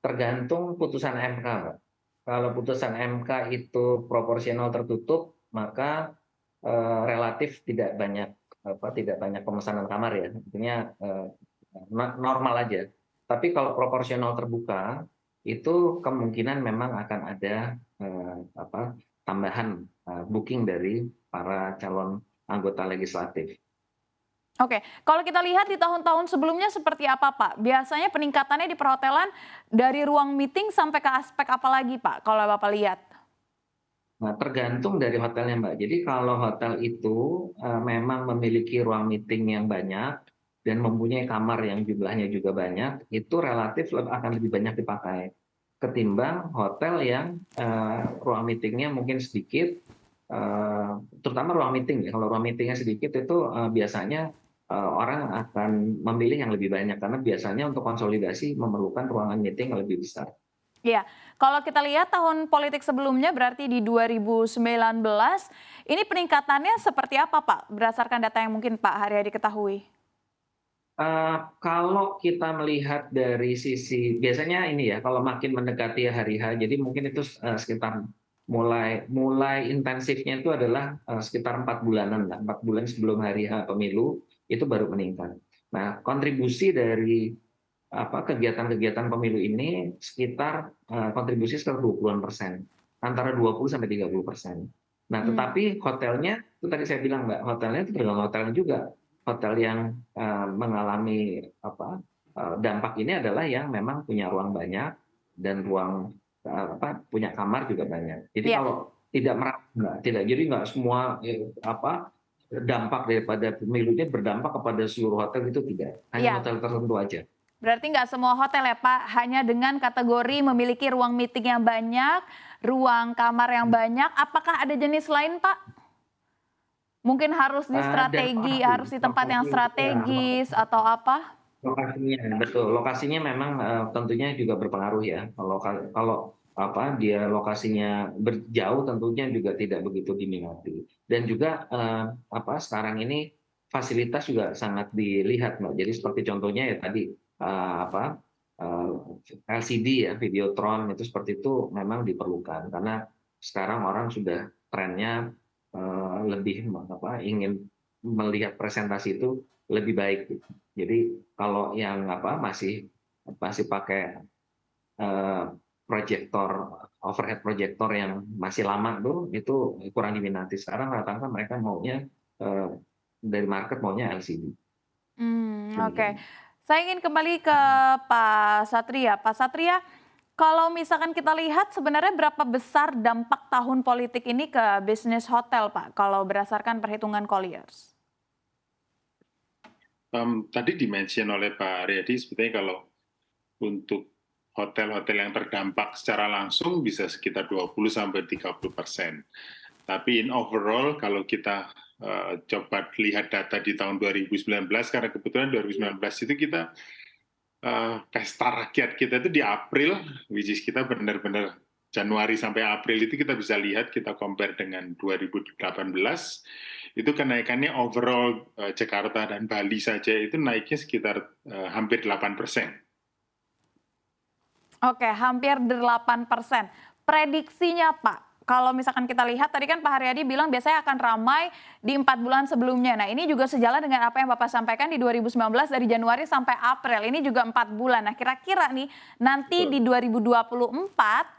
Tergantung putusan MK, Mbak. Kalau putusan MK itu proporsional tertutup, maka relatif tidak banyak pemesanan kamar ya. Intinya normal aja. Tapi kalau proporsional terbuka, itu kemungkinan memang akan ada tambahan booking dari para calon anggota legislatif. Oke, kalau kita lihat di tahun-tahun sebelumnya seperti apa, Pak? Biasanya peningkatannya di perhotelan dari ruang meeting sampai ke aspek apa lagi, Pak, kalau Bapak lihat? Nah, tergantung dari hotelnya, Mbak. Jadi kalau hotel itu memang memiliki ruang meeting yang banyak dan mempunyai kamar yang jumlahnya juga banyak, itu relatif akan lebih banyak dipakai ketimbang hotel yang ruang meetingnya mungkin sedikit, terutama ruang meeting ya. Kalau ruang meetingnya sedikit itu biasanya orang akan memilih yang lebih banyak karena biasanya untuk konsolidasi memerlukan ruangan meeting yang lebih besar. Iya, kalau kita lihat tahun politik sebelumnya berarti di 2019, ini peningkatannya seperti apa, Pak? Berdasarkan data yang mungkin Pak Haryadi ketahui. Kalau kita melihat dari sisi biasanya ini ya, kalau makin mendekati hari H, jadi mungkin itu sekitar mulai mulai intensifnya itu adalah sekitar 4 bulanan lah, 4 bulan sebelum hari H pemilu, itu baru meningkat. Nah, kontribusi dari kegiatan-kegiatan pemilu ini sekitar kontribusi sekitar 20-an%, antara 20 sampai 30%. Nah, Mmm, tetapi hotelnya itu tadi saya bilang, Mbak, hotelnya itu tergantung hotelnya juga. Hotel yang mengalami dampak ini adalah yang memang punya ruang banyak dan ruang punya kamar juga banyak. Jadi iya kalau tidak merata, Mbak, tidak. Jadi nggak semua dampak daripada pemilunya berdampak kepada seluruh hotel itu tidak. Hanya iya, hotel tertentu aja. berarti nggak semua hotel ya, Pak, hanya dengan kategori memiliki ruang meeting yang banyak, ruang kamar yang banyak, apakah ada jenis lain, Pak? Mungkin harus di Dan strategi, lokasi, harus di tempat yang lokasi ya, strategis atau apa? lokasinya betul, lokasinya memang tentunya juga berpengaruh ya. Kalau dia lokasinya jauh tentunya juga tidak begitu diminati. Dan juga sekarang ini fasilitas juga sangat dilihat, Mbak. Jadi seperti contohnya ya tadi LCD ya, Videotron itu seperti itu memang diperlukan karena sekarang orang sudah trennya lebih ingin melihat presentasi itu lebih baik gitu. Jadi kalau yang masih masih pakai eh, proyektor overhead proyektor yang masih lama tuh itu kurang diminati. Sekarang rata-rata mereka maunya eh, dari market maunya LCD. Oke. Demikian. Saya ingin kembali ke Pak Satria. Pak Satria, kalau misalkan kita lihat sebenarnya berapa besar dampak tahun politik ini ke bisnis hotel, Pak, kalau berdasarkan perhitungan Colliers? Tadi dimention oleh Pak Aryadi sebetulnya kalau untuk hotel-hotel yang terdampak secara langsung bisa sekitar 20-30%. Tapi in overall kalau kita coba lihat data di tahun 2019, karena kebetulan 2019 itu kita pesta rakyat kita itu di April, which is kita benar-benar Januari sampai April itu kita bisa lihat, kita compare dengan 2018, itu kenaikannya overall Jakarta dan Bali saja itu naiknya sekitar hampir 8%. Oke, hampir 8%. Prediksinya, Pak, kalau misalkan kita lihat tadi kan Pak Haryadi bilang biasanya akan ramai di 4 bulan sebelumnya. Nah, ini juga sejalan dengan apa yang Bapak sampaikan di 2019 dari Januari sampai April. Ini juga 4 bulan. Nah, kira-kira nih nanti di 2024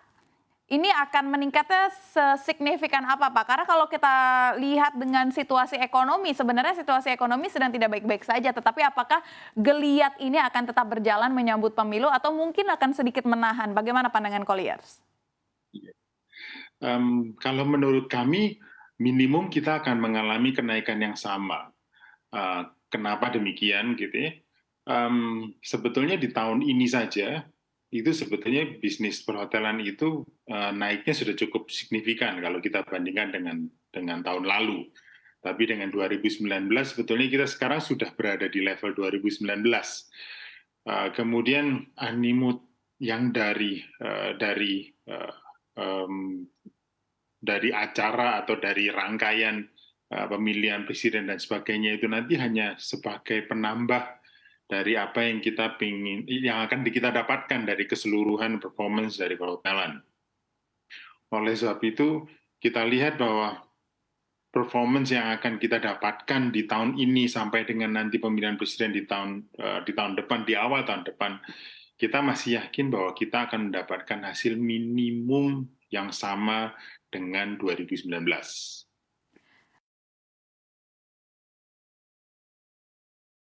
ini akan meningkatnya sesignifikan apa, Pak? Karena kalau kita lihat dengan situasi ekonomi, sebenarnya situasi ekonomi sedang tidak baik-baik saja, tetapi apakah geliat ini akan tetap berjalan menyambut pemilu atau mungkin akan sedikit menahan? Bagaimana pandangan Colliers? Kalau menurut kami, minimum kita akan mengalami kenaikan yang sama. Kenapa demikian gitu ya? Sebetulnya di tahun ini saja itu sebetulnya bisnis perhotelan itu naiknya sudah cukup signifikan kalau kita bandingkan dengan tahun lalu. Tapi dengan 2019 sebetulnya kita sekarang sudah berada di level 2019. Kemudian animo yang dari acara atau dari rangkaian pemilihan presiden dan sebagainya itu nanti hanya sebagai penambah dari apa yang kita pingin, yang akan kita dapatkan dari keseluruhan performance dari perhotelan. Oleh sebab itu, kita lihat bahwa performance yang akan kita dapatkan di tahun ini sampai dengan nanti pemilihan presiden di tahun depan, di awal tahun depan, kita masih yakin bahwa kita akan mendapatkan hasil minimum yang sama dengan 2019.